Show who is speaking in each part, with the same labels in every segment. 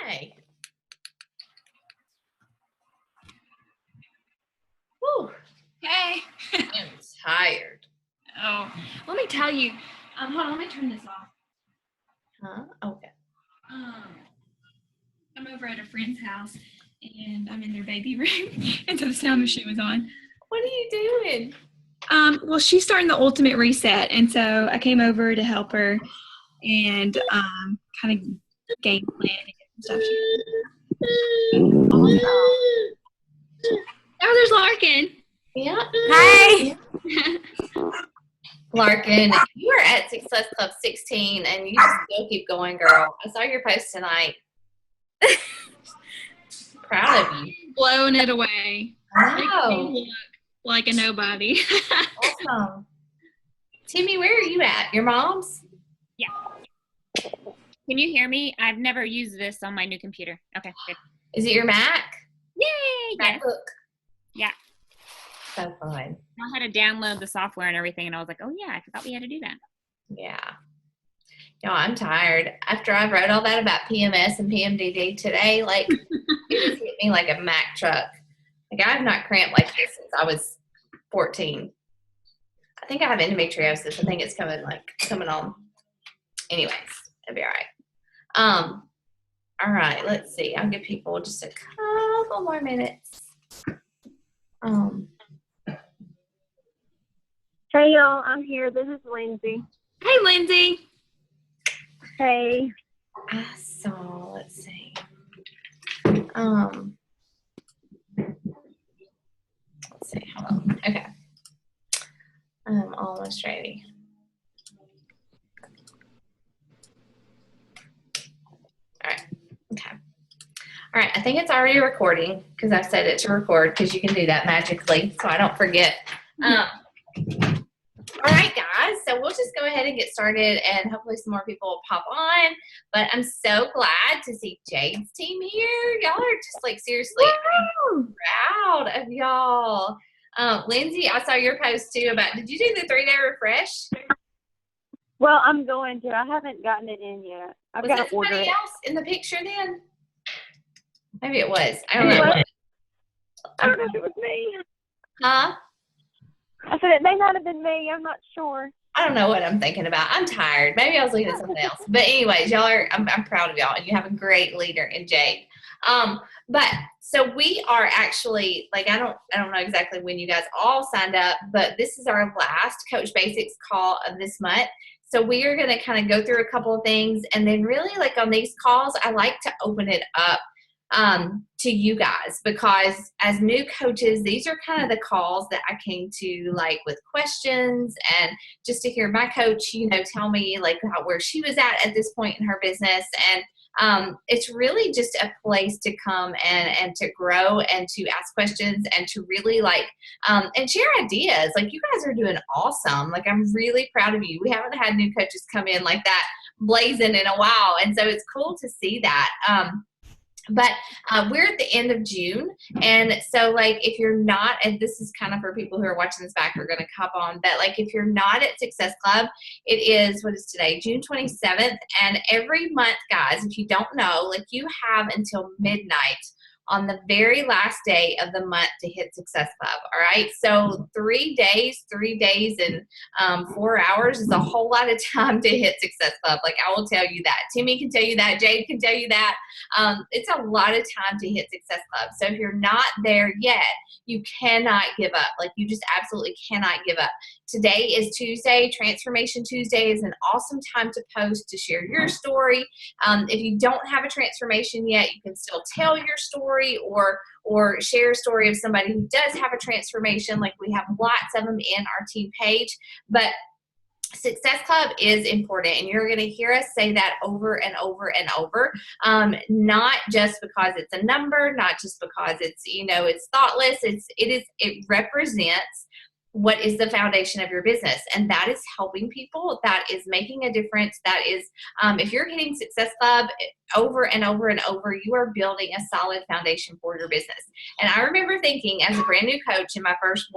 Speaker 1: Hi. Whew,
Speaker 2: Hey.
Speaker 1: I'm tired.
Speaker 2: Oh, let me tell you. Hold on, let me turn this off.
Speaker 1: Huh? Okay.
Speaker 2: I'm over at a friend's house, and I'm in their baby room, and so the sound machine was on.
Speaker 1: What are you doing?
Speaker 2: Well, she's starting the ultimate reset, and so I came over to help her and kind of game plan and stuff.
Speaker 1: Awesome.
Speaker 2: Oh, there's Larkin.
Speaker 1: Yeah.
Speaker 2: Hi.
Speaker 1: Larkin, you are at Success Club 16, and you just still keep going, girl. I saw your post tonight. Proud of you.
Speaker 2: Blowing it away.
Speaker 1: Wow.
Speaker 2: Look like a nobody.
Speaker 1: Awesome. Timmy, where are you at? Your mom's?
Speaker 3: Yeah. Can you hear me? I've never used this on my new computer. Okay, good.
Speaker 1: Is it your Mac?
Speaker 3: Yay! Yes.
Speaker 1: MacBook?
Speaker 3: Yeah.
Speaker 1: So fun.
Speaker 3: I had to download the software and everything, and I was like, oh, yeah, I forgot we had to do that.
Speaker 1: Yeah. No, I'm tired. After I wrote all that about PMS and PMDD today, like, it just hit me like a Mack truck. Like, I have not cramped like this since I was 14. I think I have endometriosis. I think it's coming on. Anyways, it'll be all right. All right, let's see. I'll give people just a couple more minutes.
Speaker 4: Hey y'all, I'm here. This is Lindsay.
Speaker 2: Hey, Lindsay.
Speaker 4: Hey.
Speaker 1: Let's see. Let's see. Hold on. Okay. I'm almost ready. All right. Okay. All right. I think it's already recording because I've set it to record because you can do that magically so I don't forget. All right, guys. So we'll just go ahead and get started, and hopefully some more people will pop on. But I'm so glad to see Jade's team here. Y'all are just like seriously proud of y'all. Lindsay, I saw your post too about. Did you do the 3-day refresh?
Speaker 4: Well, I'm going to. I haven't gotten it in yet. I've
Speaker 1: Was
Speaker 4: got
Speaker 1: that
Speaker 4: to order
Speaker 1: somebody
Speaker 4: it.
Speaker 1: else in the picture then? Maybe it was. I don't know.
Speaker 4: I don't know if it was me.
Speaker 1: Huh?
Speaker 4: I said it may not have been me. I'm not sure.
Speaker 1: I don't know what I'm thinking about. I'm tired. Maybe I was looking at something else. But anyways, y'all are. I'm proud of y'all, and you have a great leader in Jade. But so we are actually like I don't know exactly when you guys all signed up, but this is our last Coach Basics call of this month. So we are going to kind of go through a couple of things, and then really like on these calls, I like to open it up to you guys, because as new coaches, these are kind of the calls that I came to like with questions and just to hear my coach, tell me like where she was at this point in her business. And it's really just a place to come and to grow and to ask questions and to really like and share ideas. Like, you guys are doing awesome. Like, I'm really proud of you. We haven't had new coaches come in like that blazing in a while, and so it's cool to see that. But we're at the end of June, and so like if you're not, and this is kind of for people who are watching this back, we're going to hop on, but like if you're not at Success Club, it is, what is today, June 27th, and every month, guys, if you don't know, like you have until midnight on the very last day of the month to hit Success Club. All right. So 3 days and 4 hours is a whole lot of time to hit Success Club. Like, I will tell you that. Timmy can tell you that. Jade can tell you that. It's a lot of time to hit Success Club. So if you're not there yet, you cannot give up. Like, you just absolutely cannot give up. Today is Tuesday. Transformation Tuesday is an awesome time to post, to share your story. If you don't have a transformation yet, you can still tell your story or share a story of somebody who does have a transformation. Like, we have lots of them in our team page. But Success Club is important, and you're going to hear us say that over and over and over, not just because it's a number, not just because it's, it's thoughtless. It represents what is the foundation of your business. And that is helping people. That is making a difference. That is, if you're hitting Success Club over and over and over, you are building a solid foundation for your business. And I remember thinking as a brand new coach in my first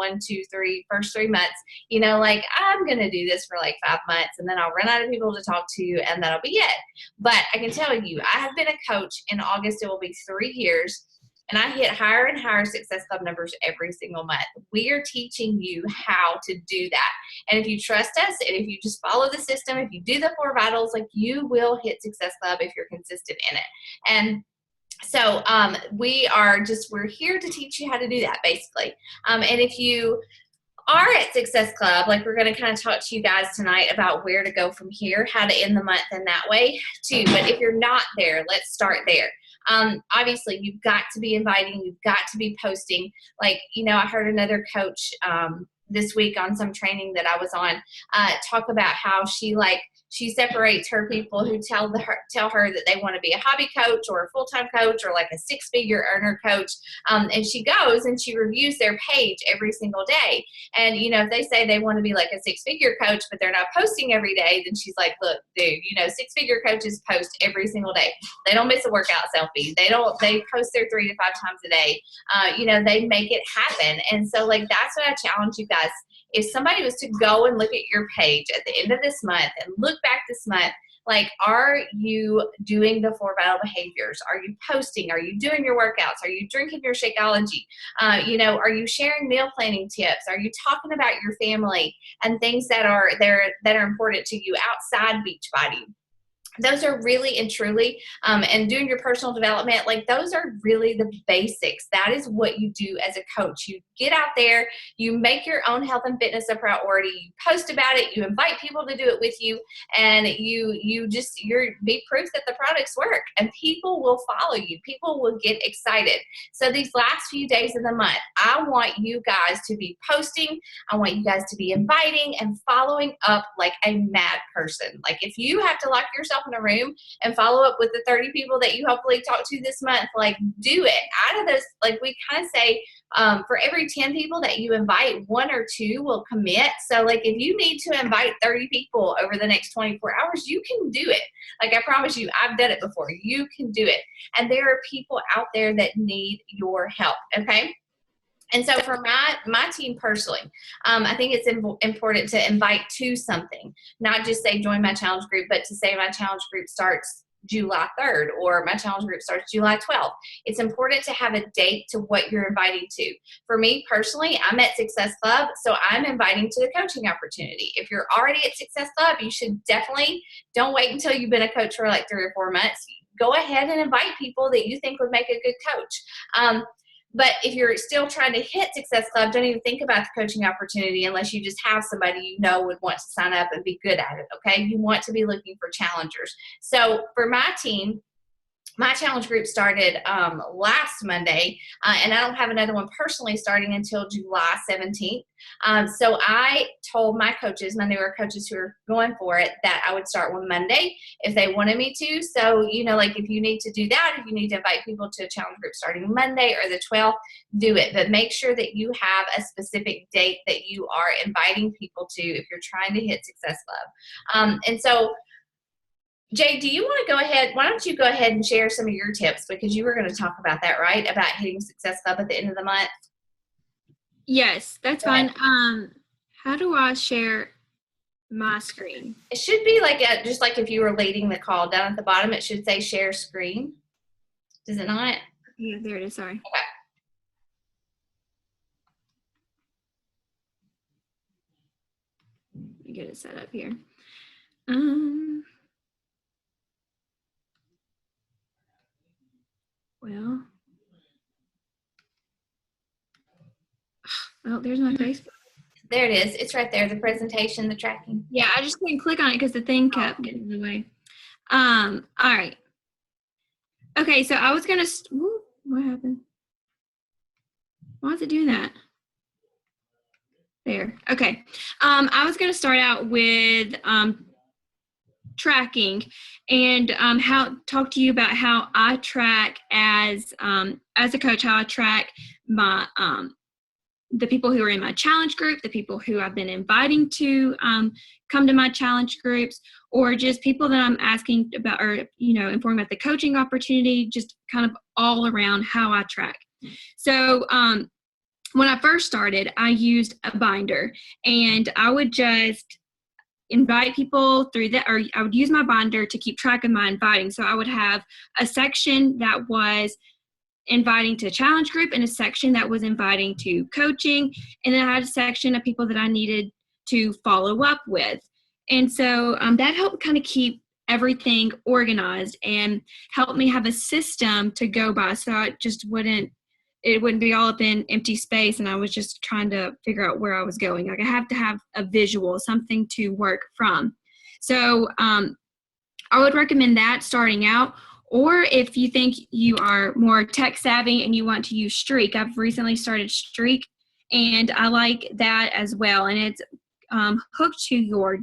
Speaker 1: first 3 months, you know, like, I'm going to do this for like 5 months and then I'll run out of people to talk to and that'll be it. But I can tell you, I have been a coach. In August, it will be 3 years. And I hit higher and higher Success Club numbers every single month. We are teaching you how to do that. And if you trust us and if you just follow the system, if you do the 4 vitals, like, you will hit Success Club if you're consistent in it. And so we're here to teach you how to do that, basically. And if you are at Success Club, like, we're going to kind of talk to you guys tonight about where to go from here, how to end the month in that way too. But if you're not there, let's start there. Obviously, you've got to be inviting, you've got to be posting. Like, you know, I heard another coach this week on some training that I was on talk about how she separates her people who tell her that they want to be a hobby coach or a full-time coach or like a 6-figure earner coach. And she goes and she reviews their page every single day. And, you know, if they say they want to be like a 6-figure coach, but they're not posting every day, then she's like, look, dude, you know, 6-figure coaches post every single day. They don't miss a workout selfie. They post their 3 to 5 times a day. You know, they make it happen. And so, like, that's what I challenge you guys. If somebody was to go and look at your page at the end of this month and look back this month, like, are you doing the 4 vital behaviors? Are you posting? Are you doing your workouts? Are you drinking your Shakeology? You know, are you sharing meal planning tips? Are you talking about your family and things that are important to you outside Beachbody? Those are really and truly, and doing your personal development, like, those are really the basics. That is what you do as a coach. You get out there, you make your own health and fitness a priority, you post about it, you invite people to do it with you, and you're be proof that the products work, and people will follow you. People will get excited. So these last few days of the month, I want you guys to be posting. I want you guys to be inviting and following up like a mad person. Like, if you have to lock yourself in a room and follow up with the 30 people that you hopefully talk to this month, like, do it. Out of those, like, we kind of say, for every 10 people that you invite, 1 or 2 will commit. So, like, if you need to invite 30 people over the next 24 hours, you can do it. Like, I promise you, I've done it before. You can do it. And there are people out there that need your help, okay? And so for my team personally, I think it's important to invite to something, not just say join my challenge group, but to say my challenge group starts July 3rd or my challenge group starts July 12th. It's important to have a date to what you're inviting to. For me personally, I'm at Success Club, so I'm inviting to the coaching opportunity. If you're already at Success Club, you should definitely don't wait until you've been a coach for like 3 or 4 months. Go ahead and invite people that you think would make a good coach. But if you're still trying to hit Success Club, don't even think about the coaching opportunity unless you just have somebody you know would want to sign up and be good at it, okay? You want to be looking for challengers. So for my team, my challenge group started last Monday, and I don't have another one personally starting until July 17th. So I told my coaches, my newer coaches who are going for it, that I would start one Monday if they wanted me to. So, you know, like, if you need to do that, if you need to invite people to a challenge group starting Monday or the 12th, do it. But make sure that you have a specific date that you are inviting people to if you're trying to hit Success Club. And so, Jay, do you want to go ahead? Why don't you go ahead and share some of your tips, because you were going to talk about that, right? About hitting Success Club at the end of the month.
Speaker 2: Yes, that's fine. How do I share my screen?
Speaker 1: It should be like just like if you were leading the call, down at the bottom, it should say share screen. Does it not?
Speaker 2: Yeah, there it is. Sorry.
Speaker 1: Okay.
Speaker 2: Let me get it set up here. Well, there's my Facebook.
Speaker 1: There it is. It's right there. The presentation, the tracking.
Speaker 2: Yeah, I just couldn't click on it because the thing kept getting in the way. All right. Okay, so I was gonna. What happened? Why is it doing that? There. Okay. I was gonna start out with tracking and talk to you about how I track as a coach, how I track my the people who are in my challenge group, the people who I've been inviting to come to my challenge groups, or just people that I'm asking about, or, informing about the coaching opportunity, just kind of all around how I track. So when I first started, I used a binder, and I would just invite people through that, or I would use my binder to keep track of my inviting. So I would have a section that was inviting to a challenge group and a section that was inviting to coaching. And then I had a section of people that I needed to follow up with. And so that helped kind of keep everything organized and helped me have a system to go by. So it wouldn't be all up in empty space, and I was just trying to figure out where I was going. Like, I have to have a visual, something to work from. So I would recommend that starting out. Or if you think you are more tech savvy and you want to use Streak, I've recently started Streak, and I like that as well. And it's hooked to your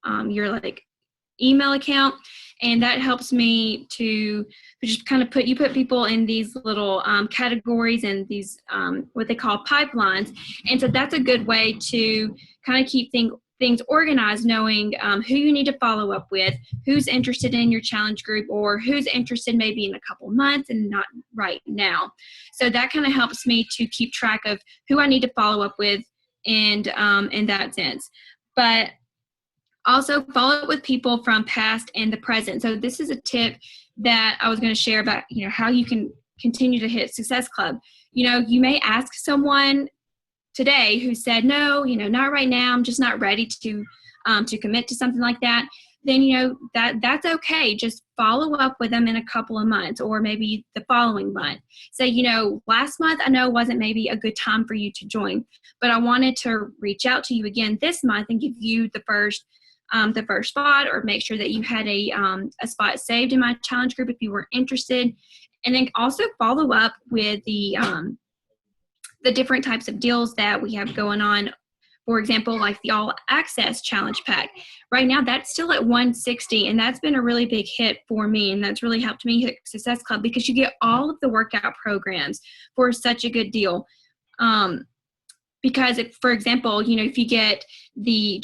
Speaker 2: like email account, and that helps me to just kind of put people in these little categories and these what they call pipelines. And so that's a good way to kind of keep things organized, knowing who you need to follow up with, who's interested in your challenge group, or who's interested maybe in a couple months and not right now. So that kind of helps me to keep track of who I need to follow up with, and in that sense. But also follow up with people from past and the present. So this is a tip that I was going to share about, how you can continue to hit Success Club. You may ask someone today who said, no, not right now, I'm just not ready to commit to something like that. Then, that's okay. Just follow up with them in a couple of months, or maybe the following month. Say, last month I know wasn't maybe a good time for you to join, but I wanted to reach out to you again this month and give you the first spot, or make sure that you had a spot saved in my challenge group if you were interested. And then also follow up with the different types of deals that we have going on. For example, like the All Access Challenge Pack. Right now, that's still at $160, and that's been a really big hit for me, and that's really helped me hit Success Club, because you get all of the workout programs for such a good deal. Because, for example, if you get the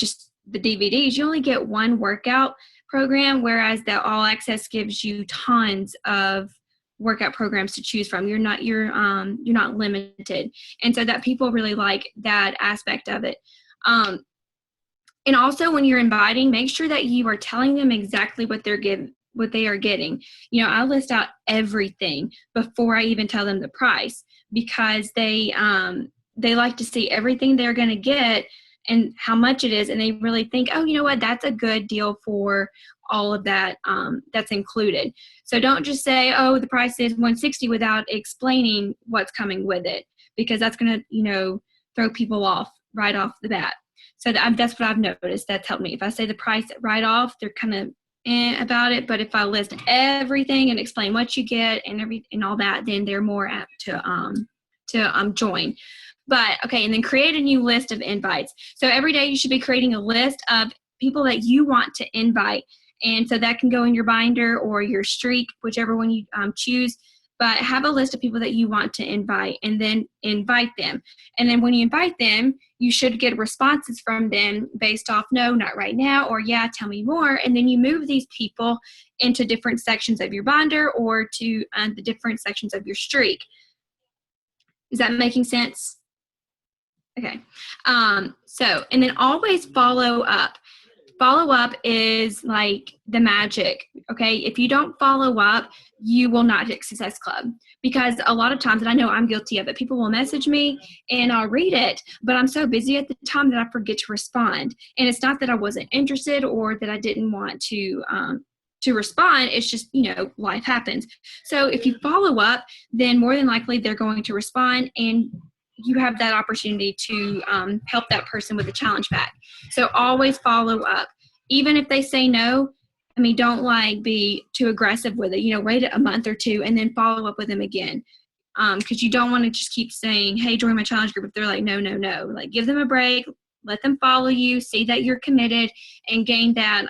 Speaker 2: DVDs, you only get one workout program, whereas the All Access gives you tons of workout programs to choose from. You're not limited. And so that people really like that aspect of it. And also, when you're inviting, make sure that you are telling them exactly what they are getting. I list out everything before I even tell them the price, because they like to see everything they're going to get and how much it is, and they really think, oh, you know what, that's a good deal for all of that that's included. So don't just say, oh, the price is $160 without explaining what's coming with it, because that's going to throw people off right off the bat. So that's what I've noticed. That's helped me. If I say the price right off, they're kind of about it, but if I list everything and explain what you get and all that, then they're more apt to join. But okay, and then create a new list of invites. So every day you should be creating a list of people that you want to invite. And so that can go in your binder or your Streak, whichever one you choose. But have a list of people that you want to invite, and then invite them. And then when you invite them, you should get responses from them based off, no, not right now, or yeah, tell me more. And then you move these people into different sections of your binder, or to the different sections of your Streak. Is that making sense? Okay. So, and then always follow up. Follow up is like the magic, okay? If you don't follow up, you will not hit Success Club, because a lot of times, and I know I'm guilty of it, people will message me and I'll read it, but I'm so busy at the time that I forget to respond. And it's not that I wasn't interested or that I didn't want to respond. It's just, life happens. So if you follow up, then more than likely they're going to respond, and you have that opportunity to help that person with the challenge pack. So always follow up. Even if they say no, don't be too aggressive with it. Wait a month or two and then follow up with them again. Because you don't want to just keep saying, hey, join my challenge group, if they're like, no. Like, give them a break, let them follow you, see that you're committed, and gain that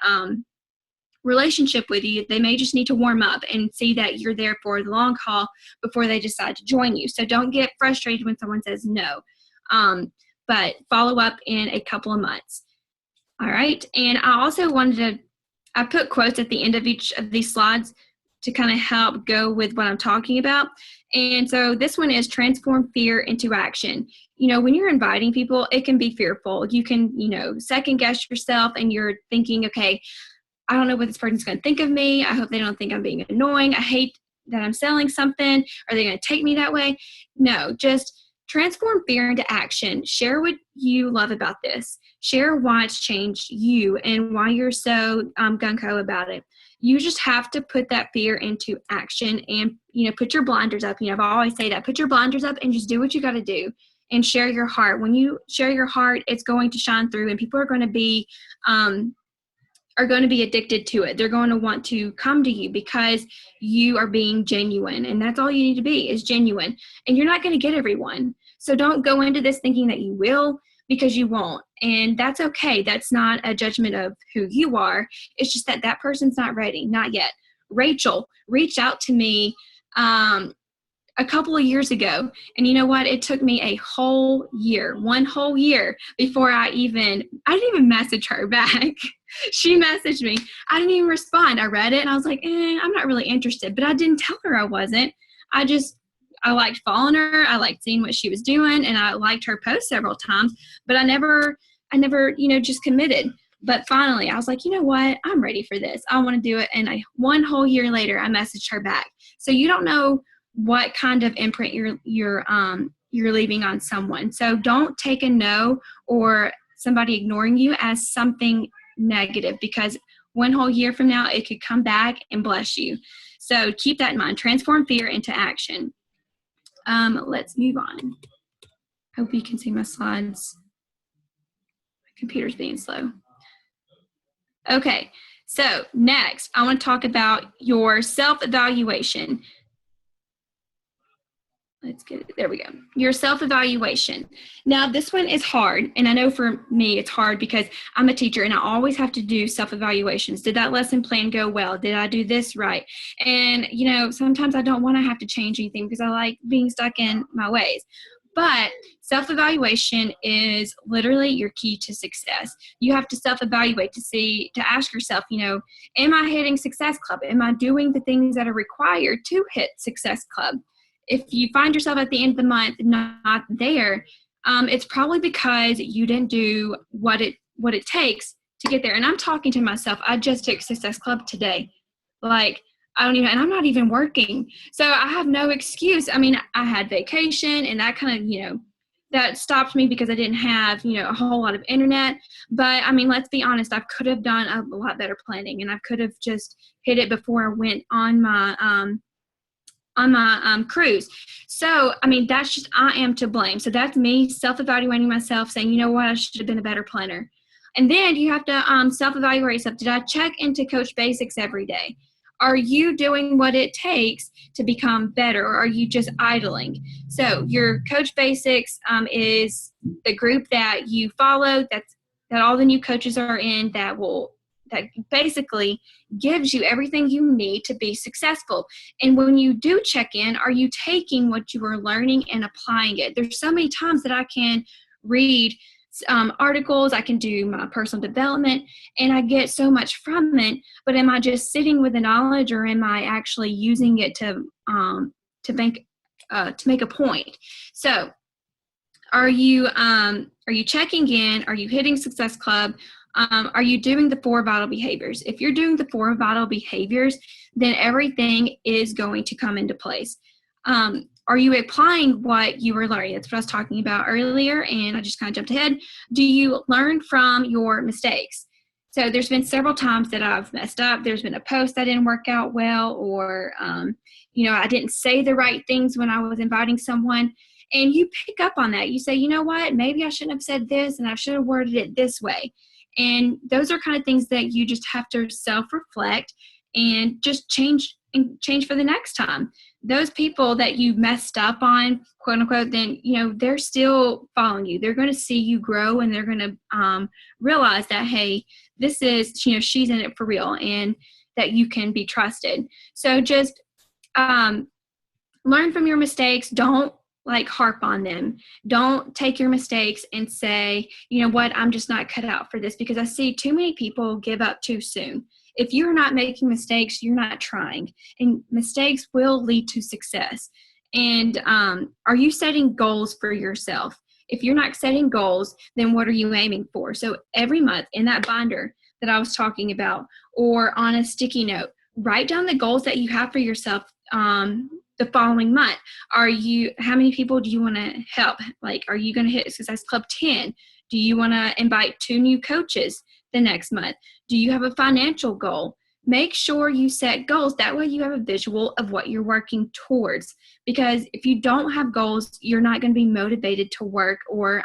Speaker 2: relationship with you. They may just need to warm up and see that you're there for the long haul before they decide to join you. So don't get frustrated when someone says no. But follow up in a couple of months. All right. And I also I put quotes at the end of each of these slides to kind of help go with what I'm talking about. And so this one is transform fear into action. When you're inviting people, it can be fearful. You can, second guess yourself and you're thinking, okay, I don't know what this person's going to think of me. I hope they don't think I'm being annoying. I hate that I'm selling something. Are they going to take me that way? No, just transform fear into action. Share what you love about this. Share why it's changed you and why you're so gung-ho about it. You just have to put that fear into action and, put your blinders up. I always say that. Put your blinders up and just do what you got to do and share your heart. When you share your heart, it's going to shine through and people are going to be addicted to it. They're going to want to come to you because you are being genuine. And that's all you need to be is genuine. And you're not going to get everyone. So don't go into this thinking that you will, because you won't. And that's okay. That's not a judgment of who you are. It's just that person's not ready. Not yet. Rachel reached out to me a couple of years ago. And you know what? It took me a whole year, one whole year before I didn't even message her back. She messaged me. I didn't even respond. I read it and I was like, I'm not really interested, but I didn't tell her I wasn't. I liked following her. I liked seeing what she was doing and I liked her post several times, but I never, just committed. But finally I was like, you know what? I'm ready for this. I want to do it. And one whole year later, I messaged her back. So you don't know what kind of imprint you're leaving on someone. So don't take a no or somebody ignoring you as something negative, because one whole year from now, it could come back and bless you. So keep that in mind. Transform fear into action. Let's move on. Hope you can see my slides. My computer's being slow. Okay, so next, I want to talk about your self-evaluation. Let's get it. There we go. Your self-evaluation. Now, this one is hard. And I know for me, it's hard because I'm a teacher and I always have to do self-evaluations. Did that lesson plan go well? Did I do this right? And, sometimes I don't want to have to change anything because I like being stuck in my ways. But self-evaluation is literally your key to success. You have to self-evaluate to ask yourself, am I hitting Success Club? Am I doing the things that are required to hit Success Club? If you find yourself at the end of the month not there, it's probably because you didn't do what it takes to get there. And I'm talking to myself. I just took Success Club today. And I'm not even working. So I have no excuse. I mean, I had vacation and that kind of, that stopped me because I didn't have, a whole lot of internet. But I mean, let's be honest, I could have done a lot better planning and I could have just hit it before I went on my cruise. So, I mean, I am to blame. So that's me self-evaluating myself, saying, you know what, I should have been a better planner. And then you have to self-evaluate yourself. Did I check into Coach Basics every day? Are you doing what it takes to become better, or are you just idling? So your Coach Basics is the group that you follow, that all the new coaches are in, that basically gives you everything you need to be successful. And when you do check in, are you taking what you are learning and applying it? There's so many times that I can read articles, I can do my personal development, and I get so much from it, but am I just sitting with the knowledge, or am I actually using it to make a point? So are you checking in? Are you hitting Success Club? Are you doing the 4 vital behaviors? If you're doing the 4 vital behaviors, then everything is going to come into place. Are you applying what you were learning? That's what I was talking about earlier, and I just kind of jumped ahead. Do you learn from your mistakes? So there's been several times that I've messed up. There's been a post that didn't work out well, or, I didn't say the right things when I was inviting someone. And you pick up on that. You say, you know what, maybe I shouldn't have said this, and I should have worded it this way. And those are kind of things that you just have to self-reflect and just change for the next time. Those people that you messed up on, quote unquote, then, they're still following you. They're going to see you grow, and they're going to realize that, hey, this is, she's in it for real, and that you can be trusted. So just learn from your mistakes. Don't like harp on them. Don't take your mistakes and say, you know what, I'm just not cut out for this, because I see too many people give up too soon. If you're not making mistakes, you're not trying, and mistakes will lead to success. And are you setting goals for yourself? If you're not setting goals, then what are you aiming for? So every month in that binder that I was talking about, or on a sticky note, write down the goals that you have for yourself the following month. How many people do you want to help? Like, are you going to hit Success Club 10? Do you want to invite 2 new coaches the next month? Do you have a financial goal? Make sure you set goals. That way you have a visual of what you're working towards. Because if you don't have goals, you're not going to be motivated to work or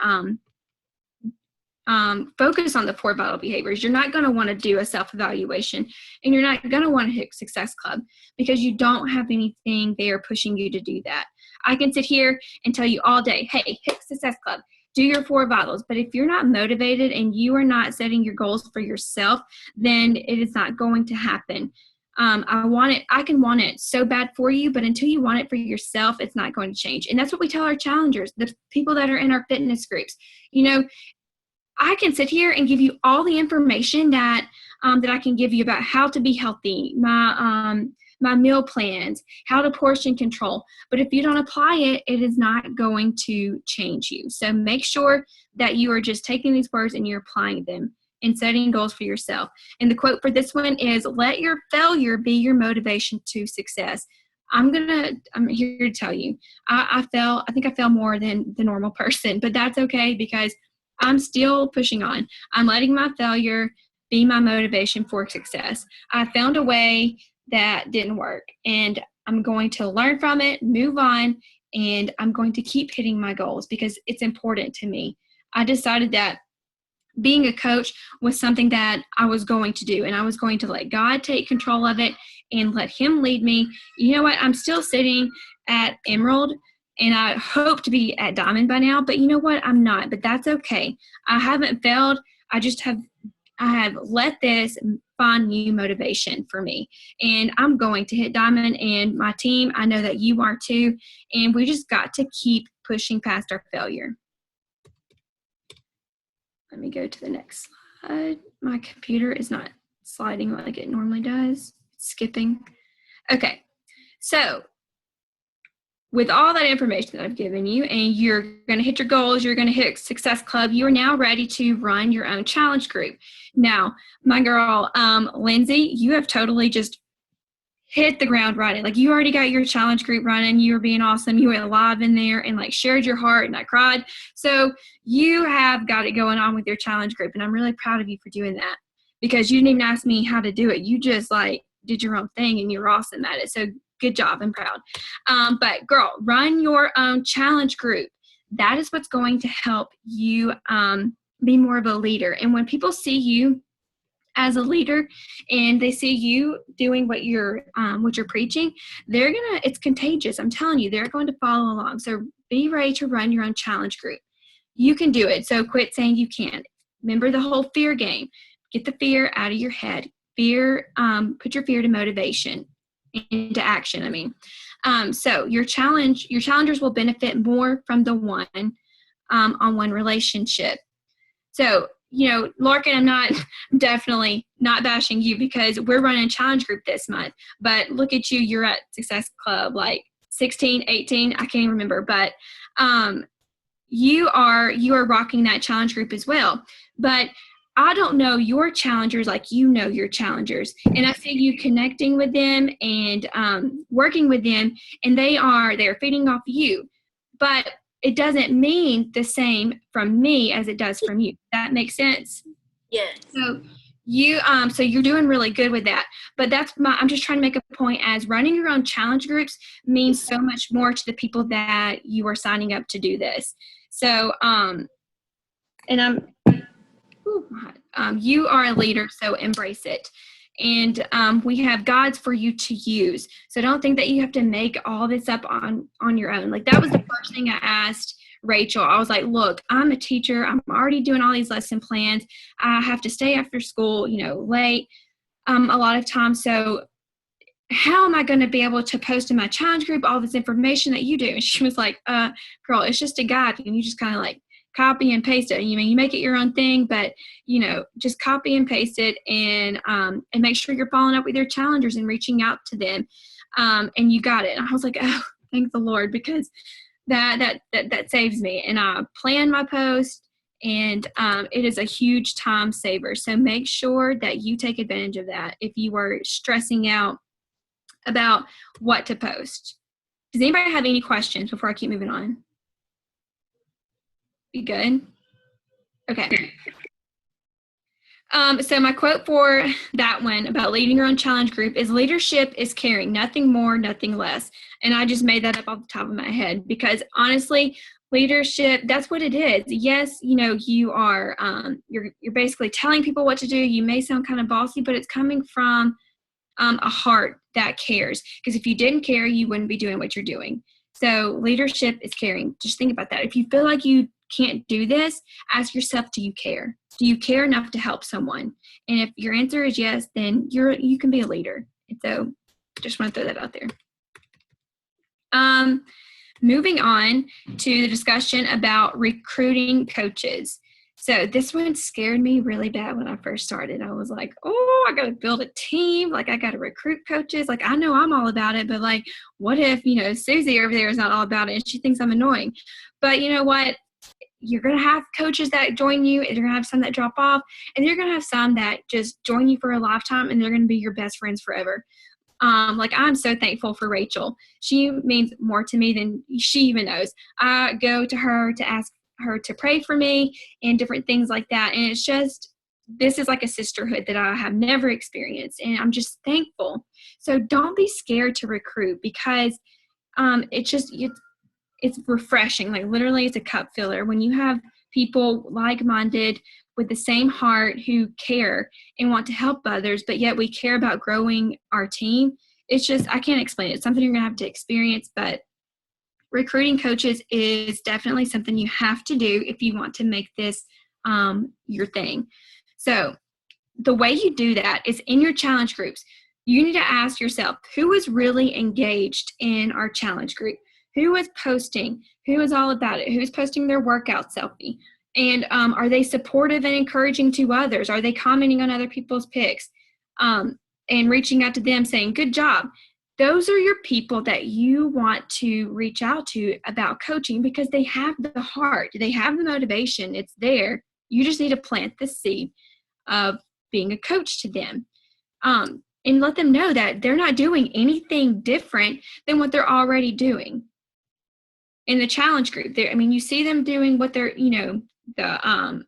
Speaker 2: focus on the 4 vital behaviors. You're not going to want to do a self-evaluation, and you're not going to want to hit Success Club because you don't have anything there pushing you to do that. I can sit here and tell you all day, hey, hit Success Club, do your 4 vitals. But if you're not motivated and you are not setting your goals for yourself, then it is not going to happen. I can want it so bad for you, but until you want it for yourself, it's not going to change. And that's what we tell our challengers, the people that are in our fitness groups. You know, I can sit here and give you all the information that I can give you about how to be healthy, my meal plans, how to portion control. But if you don't apply it, it is not going to change you. So make sure that you are just taking these words and you're applying them and setting goals for yourself. And the quote for this one is, let your failure be your motivation to success. I'm here to tell you, I think I fell more than the normal person, but that's okay because I'm still pushing on. I'm letting my failure be my motivation for success. I found a way that didn't work, and I'm going to learn from it, move on, and I'm going to keep hitting my goals because it's important to me. I decided that being a coach was something that I was going to do, and I was going to let God take control of it and let Him lead me. You know what? I'm still sitting at Emerald, and I hope to be at Diamond by now, but you know what? I'm not, but that's okay. I haven't failed. I have let this find new motivation for me, and I'm going to hit Diamond, and my team, I know that you are too, and we just got to keep pushing past our failure. Let me go to the next slide. My computer is not sliding like it normally does. It's skipping. Okay, so with all that information that I've given you, and you're going to hit your goals, you're going to hit Success Club, you are now ready to run your own challenge group. Now, my girl, Lindsay, you have totally just hit the ground running. Like, you already got your challenge group running. You were being awesome. You went live in there and like shared your heart, and I cried. So you have got it going on with your challenge group, and I'm really proud of you for doing that because you didn't even ask me how to do it. You just like did your own thing, and you're awesome at it. So good job. I'm proud. But girl, run your own challenge group. That is what's going to help you be more of a leader. And when people see you as a leader and they see you doing what you're preaching, it's contagious. I'm telling you, they're going to follow along. So be ready to run your own challenge group. You can do it. So quit saying you can't. Remember the whole fear game. Get the fear out of your head. Put your fear to motivation, into action. So your challengers will benefit more from the one-on-one relationship. So, you know, Larkin, I'm definitely not bashing you because we're running a challenge group this month, but look at you, you're at Success Club, like 16, 18, I can't even remember, but you are rocking that challenge group as well. But I don't know your challengers like you know your challengers. And I see you connecting with them and working with them, and they're feeding off you. But it doesn't mean the same from me as it does from you. That makes sense?
Speaker 5: Yes.
Speaker 2: So you're doing really good with that. But I'm just trying to make a point as running your own challenge groups means so much more to the people that you are signing up to do this. So, you are a leader, so embrace it. And we have guides for you to use. So don't think that you have to make all this up on your own. Like, that was the first thing I asked Rachel. I was like, look, I'm a teacher. I'm already doing all these lesson plans. I have to stay after school, late a lot of times. So how am I going to be able to post in my challenge group all this information that you do? And she was like, girl, it's just a guide. And you just kind of like copy and paste it. You make it your own thing, but just copy and paste it and make sure you're following up with your challengers and reaching out to them. And you got it. And I was like, oh, thank the Lord, because that saves me. And I plan my post, and it is a huge time saver. So make sure that you take advantage of that if you are stressing out about what to post. Does anybody have any questions before I keep moving on? You good? Okay. So my quote for that one about leading your own challenge group is, leadership is caring, nothing more, nothing less. And I just made that up off the top of my head, because honestly, leadership, that's what it is. Yes, you are, you're basically telling people what to do. You may sound kind of bossy, but it's coming from a heart that cares. Because if you didn't care, you wouldn't be doing what you're doing. So leadership is caring. Just think about that. If you feel like you can't do this, ask yourself, do you care? Do you care enough to help someone? And if your answer is yes, then you can be a leader. And so just want to throw that out there. Moving on to the discussion about recruiting coaches. So this one scared me really bad when I first started. I was like, oh, I got to build a team. Like, I got to recruit coaches. Like, I know I'm all about it, but like, what if, Susie over there is not all about it and she thinks I'm annoying? But you know what? You're going to have coaches that join you, and you're going to have some that drop off, and you're going to have some that just join you for a lifetime, and they're going to be your best friends forever. Like, I'm so thankful for Rachel. She means more to me than she even knows. I go to her to ask her to pray for me and different things like that. And it's just, this is like a sisterhood that I have never experienced, and I'm just thankful. So don't be scared to recruit, because it's refreshing. Like, literally, it's a cup filler when you have people like-minded with the same heart who care and want to help others, but yet we care about growing our team. It's just, I can't explain it. It's something you're going to have to experience, but recruiting coaches is definitely something you have to do if you want to make this your thing. So the way you do that is in your challenge groups. You need to ask yourself, who is really engaged in our challenge group? Who is posting? Who is all about it? Who's posting their workout selfie? And are they supportive and encouraging to others? Are they commenting on other people's pics and reaching out to them saying, good job? Those are your people that you want to reach out to about coaching, because they have the heart. They have the motivation. It's there. You just need to plant the seed of being a coach to them. And let them know that they're not doing anything different than what they're already doing. In the challenge group, you see them doing what they're, the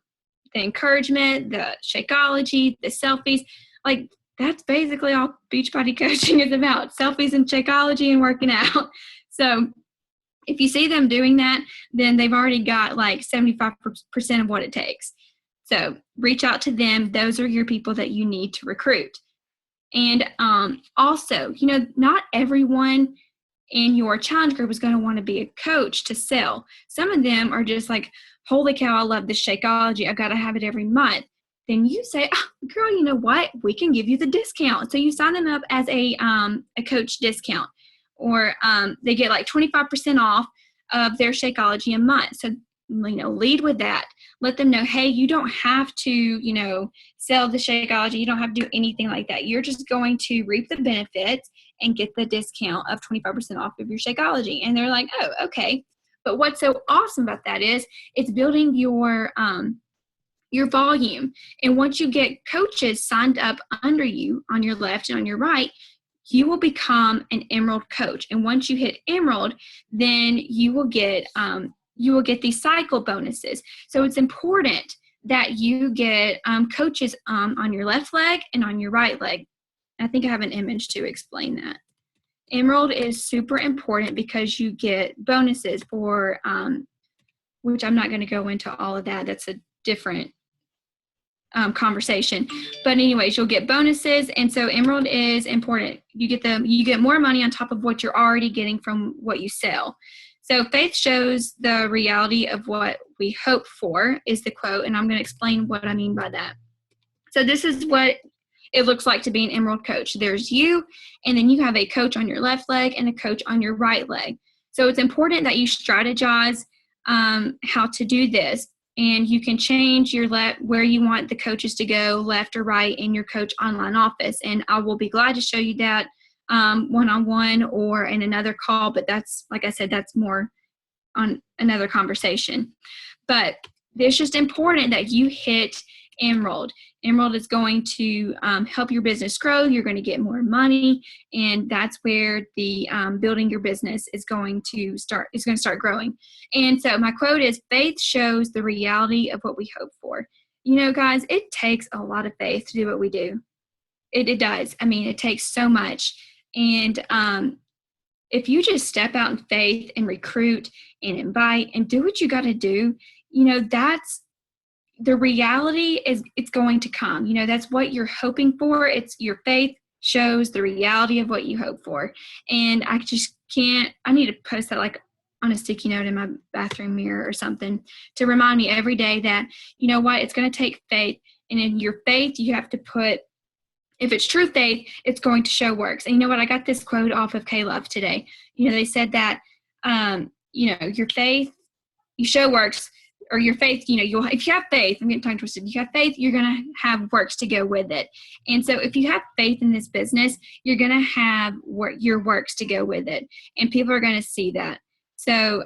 Speaker 2: encouragement, the Shakeology, the selfies, like that's basically all Beachbody coaching is about: selfies and Shakeology and working out. So if you see them doing that, then they've already got like 75% of what it takes. So reach out to them. Those are your people that you need to recruit. And also, not everyone in your challenge group is going to want to be a coach to sell. Some of them are just like, holy cow, I love this Shakeology. I've got to have it every month. Then you say, oh, girl, you know what? We can give you the discount. So you sign them up as a coach discount, or they get like 25% off of their Shakeology a month. So, lead with that. Let them know, hey, you don't have to, sell the Shakeology. You don't have to do anything like that. You're just going to reap the benefits and get the discount of 25% off of your Shakeology. And they're like, oh, okay. But what's so awesome about that is it's building your volume. And once you get coaches signed up under you on your left and on your right, you will become an Emerald coach. And once you hit Emerald, then you will get these cycle bonuses. So it's important that you get coaches on your left leg and on your right leg. I think I have an image to explain that. Emerald is super important because you get bonuses for, which I'm not going to go into all of that. That's a different conversation. But anyways, you'll get bonuses. And so Emerald is important. You get more money on top of what you're already getting from what you sell. So faith shows the reality of what we hope for is the quote. And I'm going to explain what I mean by that. So this is what it looks like to be an Emerald coach. There's you, and then you have a coach on your left leg and a coach on your right leg. So it's important that you strategize how to do this, and you can change your where you want the coaches to go, left or right, in your coach online office. And I will be glad to show you that one-on-one or in another call, but that's, like I said, that's more on another conversation. But it's just important that you hit Emerald. Emerald is going to help your business grow. You're going to get more money, and that's where the building your business is going to start. It's going to start growing. And so my quote is, "Faith shows the reality of what we hope for." You know, guys, it takes a lot of faith to do what we do. It does. I mean, it takes so much. And if you just step out in faith and recruit and invite and do what you got to do, you know, that's the reality. Is it's going to come. You know, that's what you're hoping for. It's your faith shows the reality of what you hope for. And I just can't, I need to post that like on a sticky note in my bathroom mirror or something to remind me every day that, you know what, it's going to take faith. And in your faith, you have to put, if it's true faith, it's going to show works. And you know what? I got this quote off of K-Love today. You know, they said that, you know, your faith, you show works, or your faith, you know, if you have faith, I'm getting tongue twisted. If you have faith, you're going to have works to go with it. And so if you have faith in this business, you're going to have your works to go with it. And people are going to see that. So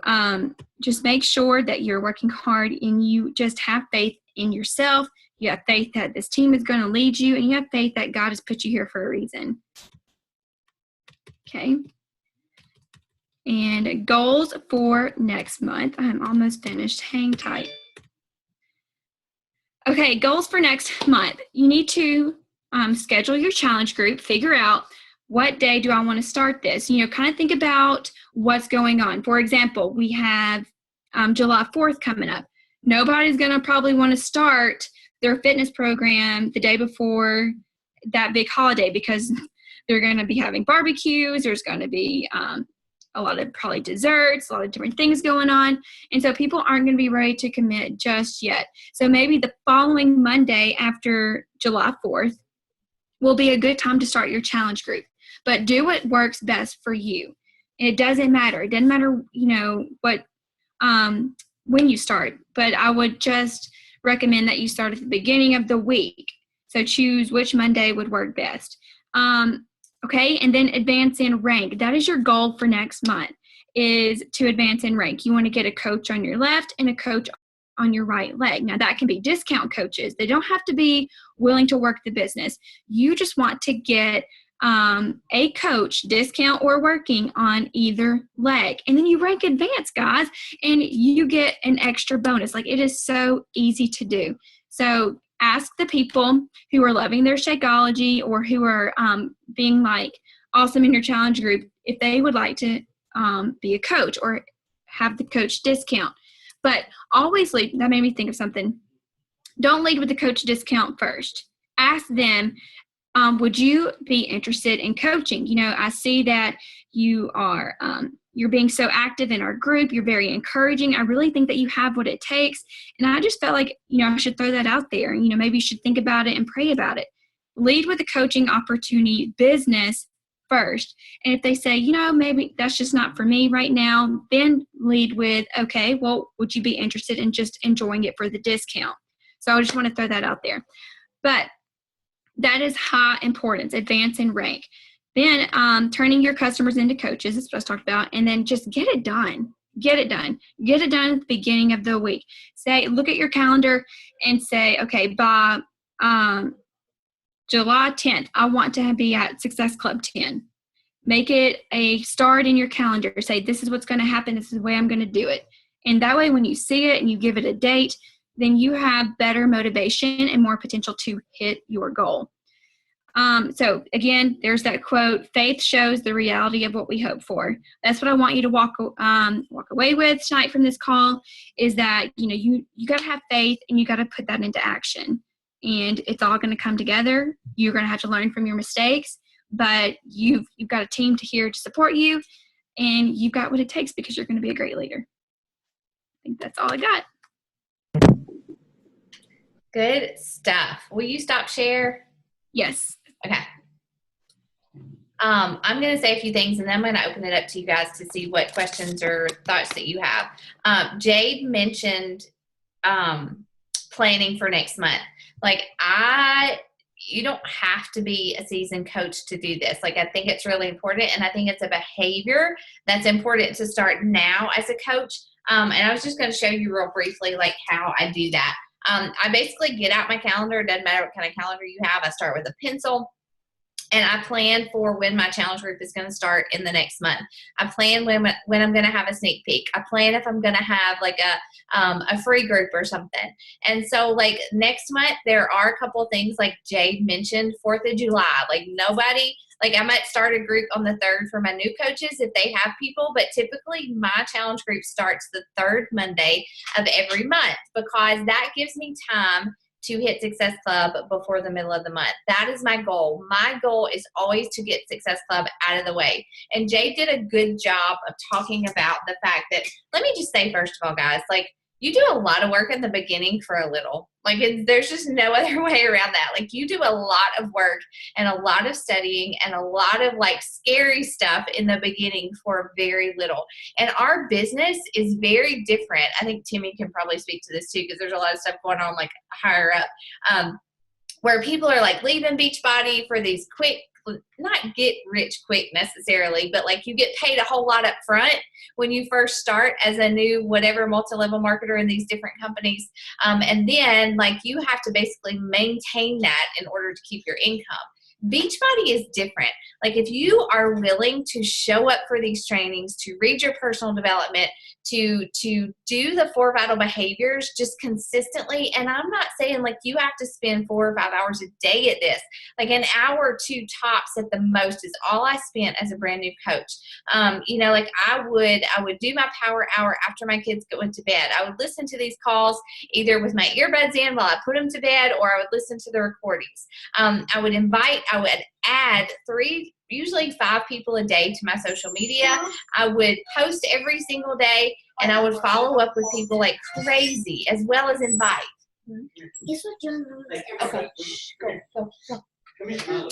Speaker 2: just make sure that you're working hard and you just have faith in yourself. You have faith that this team is going to lead you, and you have faith that God has put you here for a reason. Okay. And goals for next month. I'm almost finished. Hang tight. Okay, goals for next month. You need to schedule your challenge group. Figure out, what day do I want to start this? You know, kind of think about what's going on. For example, we have July 4th coming up. Nobody's going to probably want to start their fitness program the day before that big holiday, because they're going to be having barbecues. There's going to be a lot of probably desserts, a lot of different things going on. And so people aren't going to be ready to commit just yet. So maybe the following Monday after July 4th will be a good time to start your challenge group. But do what works best for you. It doesn't matter. It doesn't matter, you know, what when you start. But I would just recommend that you start at the beginning of the week. So choose which Monday would work best. Okay, and then advance in rank. That is your goal for next month, is to advance in rank. You want to get a coach on your left and a coach on your right leg. Now, that can be discount coaches. They don't have to be willing to work the business. You just want to get a coach, discount or working, on either leg. And then you rank advance, guys, and you get an extra bonus. Like, it is so easy to do. So ask the people who are loving their Shakeology, or who are being like awesome in your challenge group, if they would like to be a coach or have the coach discount. But always lead, that made me think of something. Don't lead with the coach discount first. Ask them, would you be interested in coaching? You know, I see that you are, you're being so active in our group. You're very encouraging. I really think that you have what it takes. And I just felt like, you know, I should throw that out there. You know, maybe you should think about it and pray about it. Lead with a coaching opportunity business first. And if they say, you know, maybe that's just not for me right now, then lead with, okay, well, would you be interested in just enjoying it for the discount? So I just want to throw that out there. But that is high importance, advance in rank. Then turning your customers into coaches, that's what I was talking about. And then just get it done. Get it done. Get it done at the beginning of the week. Say, look at your calendar and say, okay, by July 10th, I want to be at Success Club 10. Make it a start in your calendar. Say, this is what's going to happen. This is the way I'm going to do it. And that way, when you see it and you give it a date, then you have better motivation and more potential to hit your goal. So again, there's that quote, faith shows the reality of what we hope for. That's what I want you to walk away with tonight from this call, is that, you know, you got to have faith and you got to put that into action, and it's all going to come together. You're going to have to learn from your mistakes, but you've got a team here to support you, and you've got what it takes, because you're going to be a great leader. I think that's all I got.
Speaker 1: Good stuff. Will you stop share?
Speaker 2: Yes.
Speaker 1: Okay. I'm going to say a few things, and then I'm going to open it up to you guys to see what questions or thoughts that you have. Jade mentioned planning for next month. Like, you don't have to be a seasoned coach to do this. Like, I think it's really important, and I think it's a behavior that's important to start now as a coach. And I was just going to show you real briefly, like, how I do that. I basically get out my calendar. It doesn't matter what kind of calendar you have. I start with a pencil. And I plan for when my challenge group is going to start in the next month. I plan when I'm going to have a sneak peek. I plan if I'm going to have like a free group or something. And so like next month, there are a couple of things like Jade mentioned, 4th of July. Like nobody, like I might start a group on the 3rd for my new coaches if they have people, but typically my challenge group starts the 3rd Monday of every month because that gives me time to hit Success Club before the middle of the month. That is my goal. My goal is always to get Success Club out of the way. And Jade did a good job of talking about the fact that, let me just say, first of all, guys, like you do a lot of work in the beginning for a little. Like there's just no other way around that. Like you do a lot of work and a lot of studying and a lot of like scary stuff in the beginning for very little. And our business is very different. I think Timmy can probably speak to this too, because there's a lot of stuff going on like higher up, where people are like leaving Beachbody for these quick, not get rich quick necessarily, but like you get paid a whole lot up front when you first start as a new whatever multi-level marketer in these different companies. And then like you have to basically maintain that in order to keep your income. Beachbody is different. Like if you are willing to show up for these trainings, to read your personal development, to do the 4 vital behaviors just consistently, and I'm not saying like you have to spend 4 or 5 hours a day at this. Like an hour or 2 tops at the most is all I spent as a brand new coach. You know, like I would do my power hour after my kids went to bed. I would listen to these calls either with my earbuds in while I put them to bed, or I would listen to the recordings. I would add 3, usually 5 people a day to my social media. I would post every single day, and I would follow up with people like crazy, as well as invite. Guess what John knows? Okay, go.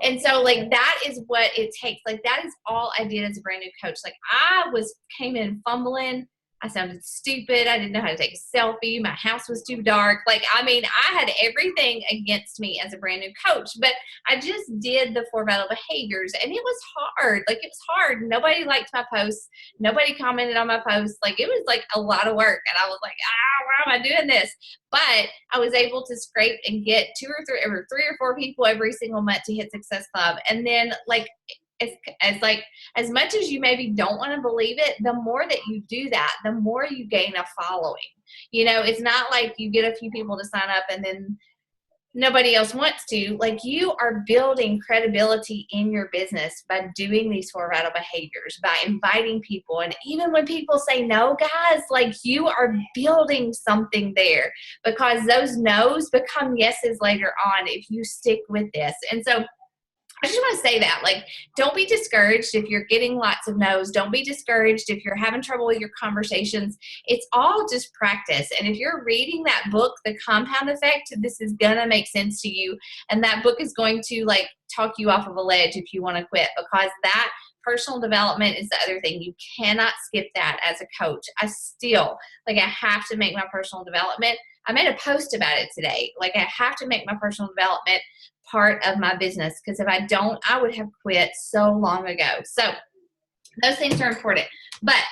Speaker 1: And so like that is what it takes. Like that is all I did as a brand new coach. Like I came in fumbling. I sounded stupid. I didn't know how to take a selfie. My house was too dark. Like, I mean, I had everything against me as a brand new coach, but I just did the 4 vital behaviors, and it was hard. Like, it was hard. Nobody liked my posts. Nobody commented on my posts. Like, it was like a lot of work, and I was like, why am I doing this? But I was able to scrape and get 2 or 3 or 3 or 4 people every single month to hit Success Club. And then like, as much as you maybe don't want to believe it, the more that you do that, the more you gain a following. You know, it's not like you get a few people to sign up and then nobody else wants to. Like you are building credibility in your business by doing these 4 vital behaviors, by inviting people. And even when people say no, guys, like you are building something there, because those no's become yeses later on if you stick with this. And so I just want to say that, like, don't be discouraged if you're getting lots of no's. Don't be discouraged if you're having trouble with your conversations. It's all just practice. And if you're reading that book, The Compound Effect, this is going to make sense to you. And that book is going to, like, talk you off of a ledge if you want to quit, because that personal development is the other thing. You cannot skip that as a coach. I have to make my personal development. I made a post about it today. Like, I have to make my personal development part of my business, because if I don't, I would have quit so long ago. So those things are important. But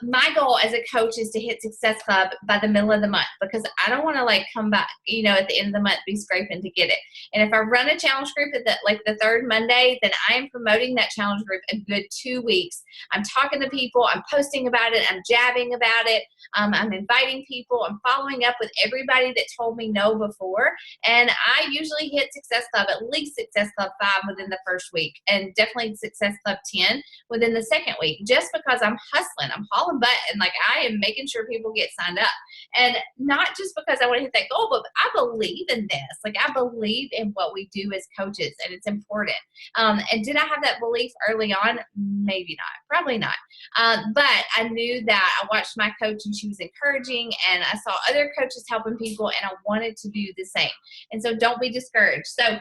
Speaker 1: my goal as a coach is to hit Success Club by the middle of the month, because I don't want to like come back, you know, at the end of the month, be scraping to get it. And if I run a challenge group at the 3rd Monday, then I am promoting that challenge group a good 2 weeks. I'm talking to people, I'm posting about it, I'm jabbing about it, I'm inviting people, I'm following up with everybody that told me no before. And I usually hit Success Club, at least Success Club 5 within the first week, and definitely Success Club 10 within the second week, just because I'm hustling. I'm hauling butt, and like I am making sure people get signed up, and not just because I want to hit that goal, but I believe in this. Like I believe in what we do as coaches, and it's important. And did I have that belief early on? Maybe not, probably not. But I knew that I watched my coach and she was encouraging, and I saw other coaches helping people, and I wanted to do the same. And so don't be discouraged. So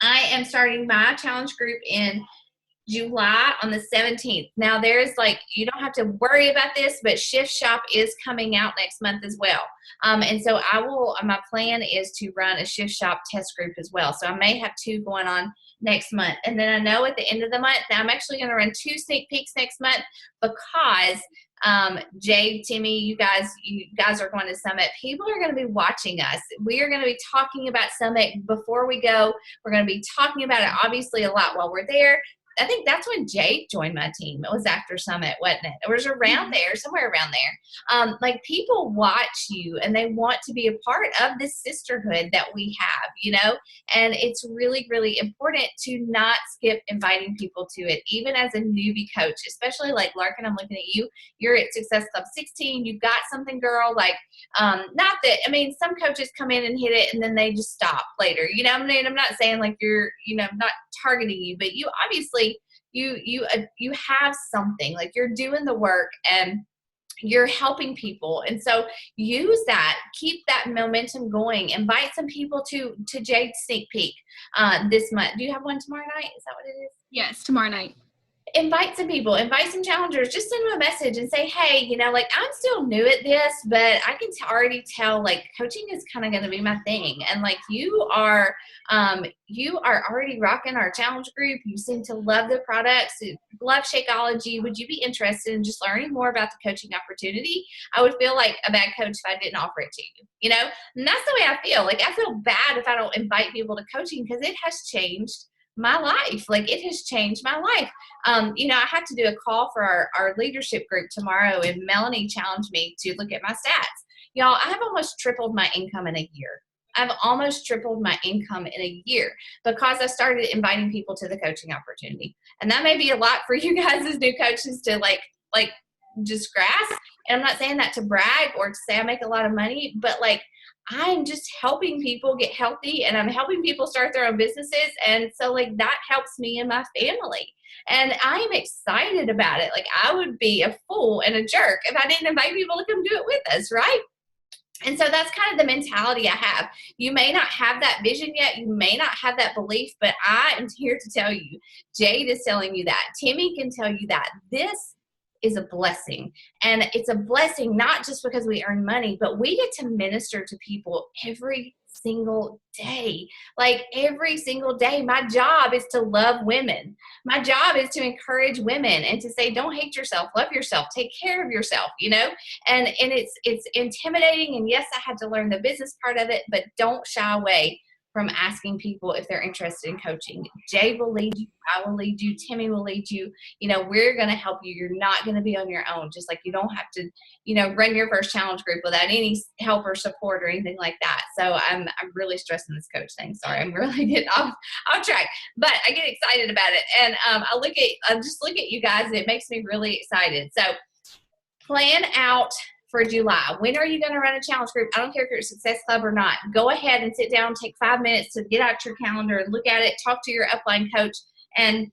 Speaker 1: I am starting my challenge group in July on the 17th. Now there's you don't have to worry about this, but Shift Shop is coming out next month as well. And so my plan is to run a Shift Shop test group as well. So I may have 2 going on next month. And then I know at the end of the month, now I'm actually going to run 2 sneak peeks next month because Jade, Timmy, you guys are going to Summit. People are going to be watching us. We are going to be talking about Summit before we go. We're going to be talking about it obviously a lot while we're there. I think that's when Jake joined my team. It was after Summit, wasn't it? It was around there, somewhere around there. People watch you and they want to be a part of this sisterhood that we have, and it's really, really important to not skip inviting people to it, even as a newbie coach, especially like Larkin, I'm looking at you. You're at Success Club 16. You've got something, girl. Some coaches come in and hit it and then they just stop later. I'm not saying you're, not targeting you, but you obviously you have something, you're doing the work and you're helping people. And so use that, keep that momentum going, invite some people to Jade's sneak peek this month. Do you have one tomorrow night? Is that what it is?
Speaker 2: Yes, tomorrow night.
Speaker 1: Invite some people, invite some challengers, just send them a message and say, hey, I'm still new at this, but I can already tell coaching is kind of going to be my thing. And you are already rocking our challenge group. You seem to love the products, love Shakeology. Would you be interested in just learning more about the coaching opportunity? I would feel like a bad coach if I didn't offer it to you, and that's the way I feel. I feel bad if I don't invite people to coaching because it has changed my life. It has changed my life. I had to do a call for our leadership group tomorrow, and Melanie challenged me to look at my stats. Y'all, I have almost tripled my income in a year. I've almost tripled my income in a year because I started inviting people to the coaching opportunity. And that may be a lot for you guys as new coaches to just grasp. And I'm not saying that to brag or to say I make a lot of money, but I'm just helping people get healthy and I'm helping people start their own businesses. And so that helps me and my family. And I'm excited about it. I would be a fool and a jerk if I didn't invite people to come do it with us, right? And so that's kind of the mentality I have. You may not have that vision yet. You may not have that belief, but I am here to tell you, Jade is telling you that. Timmy can tell you that. This is a blessing. And it's a blessing not just because we earn money, but we get to minister to people every single day. Every single day, my job is to love women. My job is to encourage women and to say, don't hate yourself, love yourself, take care of yourself, and it's intimidating. And yes, I had to learn the business part of it, but don't shy away from asking people if they're interested in coaching. Jay will lead you. I will lead you. Timmy will lead you. We're going to help you. You're not going to be on your own. Just you don't have to, run your first challenge group without any help or support or anything like that. So I'm really stressing this coach thing. Sorry, I'm really getting off track, but I get excited about it. And I just look at you guys. It makes me really excited. So plan out for July. When are you going to run a challenge group? I don't care if you're at Success Club or not. Go ahead and sit down, take 5 minutes to get out your calendar and look at it, talk to your upline coach, and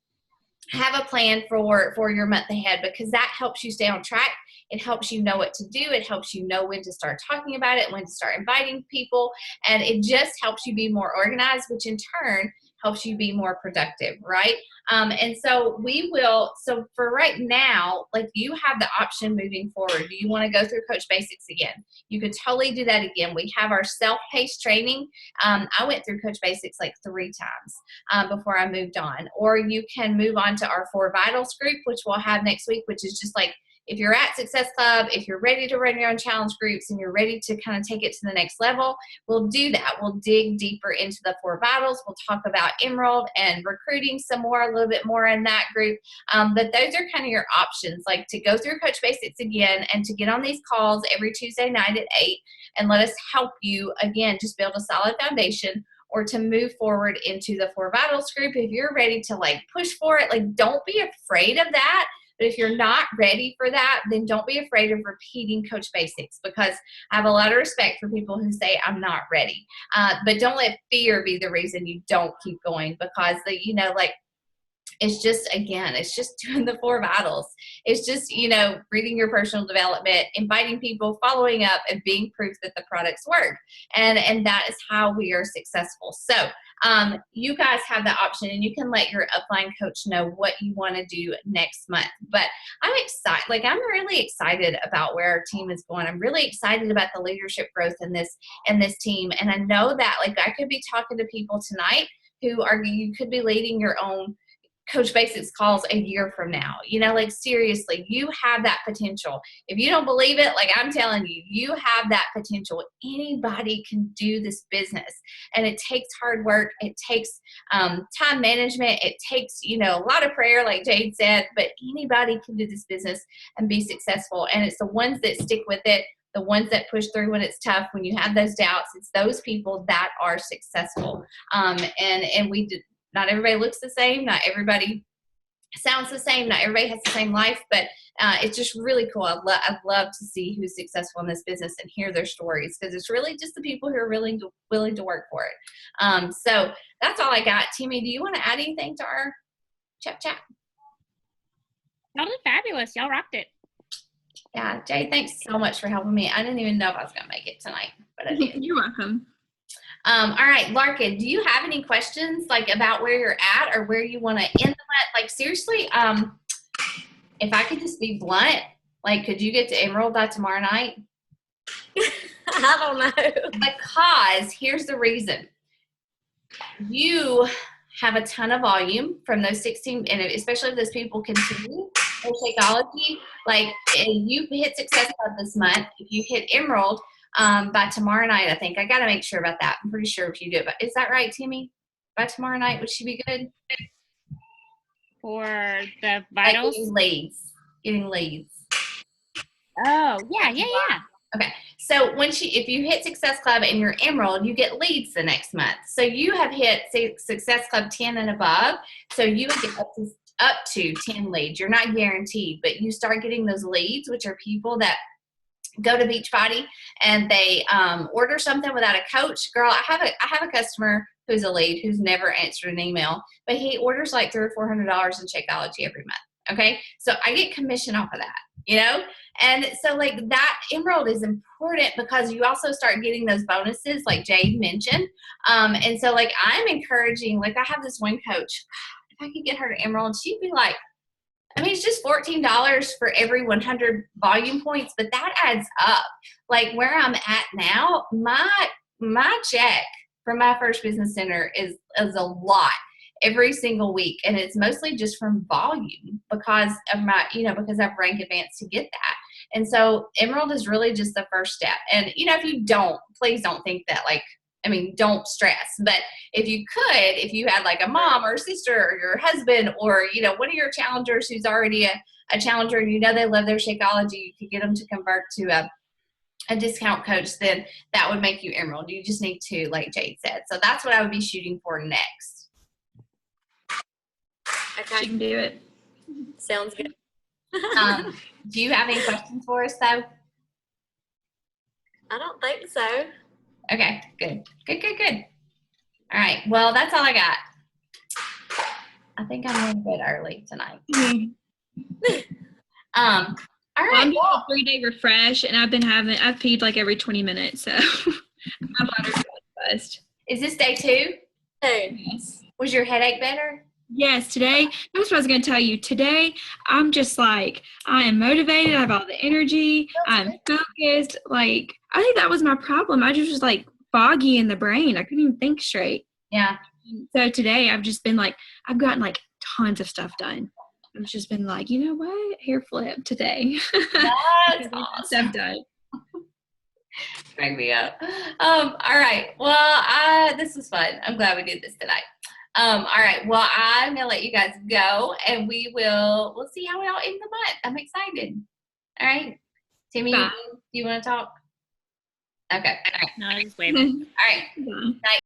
Speaker 1: have a plan for your month ahead, because that helps you stay on track. It helps you know what to do. It helps you know when to start talking about it, when to start inviting people, and it just helps you be more organized, which in turn helps you be more productive, right? And so so for right now, you have the option moving forward. Do you want to go through Coach Basics again? You could totally do that again. We have our self-paced training. I went through Coach Basics 3 times before I moved on. Or you can move on to our 4 Vitals group, which we'll have next week, which is just if you're at Success Club, if you're ready to run your own challenge groups and you're ready to kind of take it to the next level, we'll do that. We'll dig deeper into the 4 Vitals. We'll talk about Emerald and recruiting some more, a little bit more in that group. But those are kind of your options, to go through Coach Basics again and to get on these calls every Tuesday night at 8 and let us help you, again, just build a solid foundation, or to move forward into the 4 Vitals group. If you're ready to push for it, don't be afraid of that. But if you're not ready for that, then don't be afraid of repeating Coach Basics, because I have a lot of respect for people who say, I'm not ready. But don't let fear be the reason you don't keep going, because it's just, again, it's just doing the 4 vitals. It's just, reading your personal development, inviting people, following up, and being proof that the products work. And that is how we are successful. So you guys have the option, and you can let your upline coach know what you want to do next month. But I'm excited. Like, I'm really excited about where our team is going. I'm really excited about the leadership growth in this team. And I know that, like, I could be talking to people tonight you could be leading your own Coach Basics calls a year from now. Like, seriously, you have that potential. If you don't believe it, like, I'm telling you, you have that potential. Anybody can do this business, and it takes hard work. It takes time management. It takes, a lot of prayer, like Jade said, but anybody can do this business and be successful. And it's the ones that stick with it, the ones that push through when it's tough, when you have those doubts. It's those people that are successful. And we do. Not everybody looks the same. Not everybody sounds the same. Not everybody has the same life, but it's just really cool. I'd love to see who's successful in this business and hear their stories, because it's really just the people who are willing to work for it. So that's all I got. Timmy, do you want to add anything to our chat?
Speaker 3: Y'all did fabulous. Y'all rocked it.
Speaker 1: Yeah, Jay, thanks so much for helping me. I didn't even know if I was going to make it tonight, but I did.
Speaker 2: You're welcome.
Speaker 1: All right, Larkin, do you have any questions, like, about where you're at or where you want to end the month? Like, seriously, if I could just be blunt, like, could you get to Emerald by tomorrow night?
Speaker 5: I don't know.
Speaker 1: Because here's the reason. You have a ton of volume from those 16, and especially if those people continue their Shakeology. Like, if you hit Success Club this month, if you hit Emerald by tomorrow night, I think. I got to make sure about that. I'm pretty sure if you do it. But is that right, Timmy? By tomorrow night, would she be good?
Speaker 3: For the vitals?
Speaker 1: Like getting leads.
Speaker 3: Oh, yeah.
Speaker 1: Okay. So if you hit Success Club and you're Emerald, you get leads the next month. So you have hit Success Club 10 and above. So you would get up to 10 leads. You're not guaranteed, but you start getting those leads, which are people that go to Beachbody and they order something without a coach. Girl, I have a customer who's a lead who's never answered an email, but he orders like $300 or $400 in Shakeology every month. Okay, so I get commission off of that, and so, like, that Emerald is important because you also start getting those bonuses, like Jade mentioned. And so, like, I'm encouraging. Like, I have this one coach. If I could get her to Emerald, she'd be like, I mean, it's just $14 for every 100 volume points, but that adds up. Like, where I'm at now, my check from my first business center is a lot every single week. And it's mostly just from volume because of because I've rank advanced to get that. And so Emerald is really just the first step. And, please don't think that, don't stress. But if you had like a mom or a sister or your husband or, one of your challengers who's already a challenger and they love their Shakeology, you could get them to convert to a discount coach, then that would make you Emerald. You just need to, like Jade said. So that's what I would be shooting for next.
Speaker 5: Okay.
Speaker 2: She can do it.
Speaker 5: Sounds good.
Speaker 1: Do you have any questions for us, though?
Speaker 5: I don't think so.
Speaker 1: Okay, good. All right, well, that's all I got. I think I'm going to bed early tonight. All
Speaker 2: Well,
Speaker 1: right.
Speaker 2: I'm doing a 3-day refresh, and I've peed like every 20 minutes, so my bladder's buzzed.
Speaker 1: Is this day 2?
Speaker 5: Hey.
Speaker 2: Yes.
Speaker 1: Was your headache better?
Speaker 2: Yes, today, that's what I was going to tell you. Today, I'm just like, I am motivated. I have all the energy. I'm focused. Like, I think that was my problem. I just was like foggy in the brain. I couldn't even think straight.
Speaker 1: Yeah.
Speaker 2: So today, I've just been like, I've gotten like tons of stuff done. I've just been like, you know what? Hair flip today.
Speaker 1: That's awesome.
Speaker 2: Stuff done.
Speaker 1: Crack me up. All right. Well, this was fun. I'm glad we did this tonight. All right. Well, I'm gonna let you guys go, and we'll see how we all end the month. I'm excited. All right, Timmy, do you want to talk? Okay. All right.
Speaker 3: No, I just waving.
Speaker 1: All right.
Speaker 2: Yeah.
Speaker 1: Night.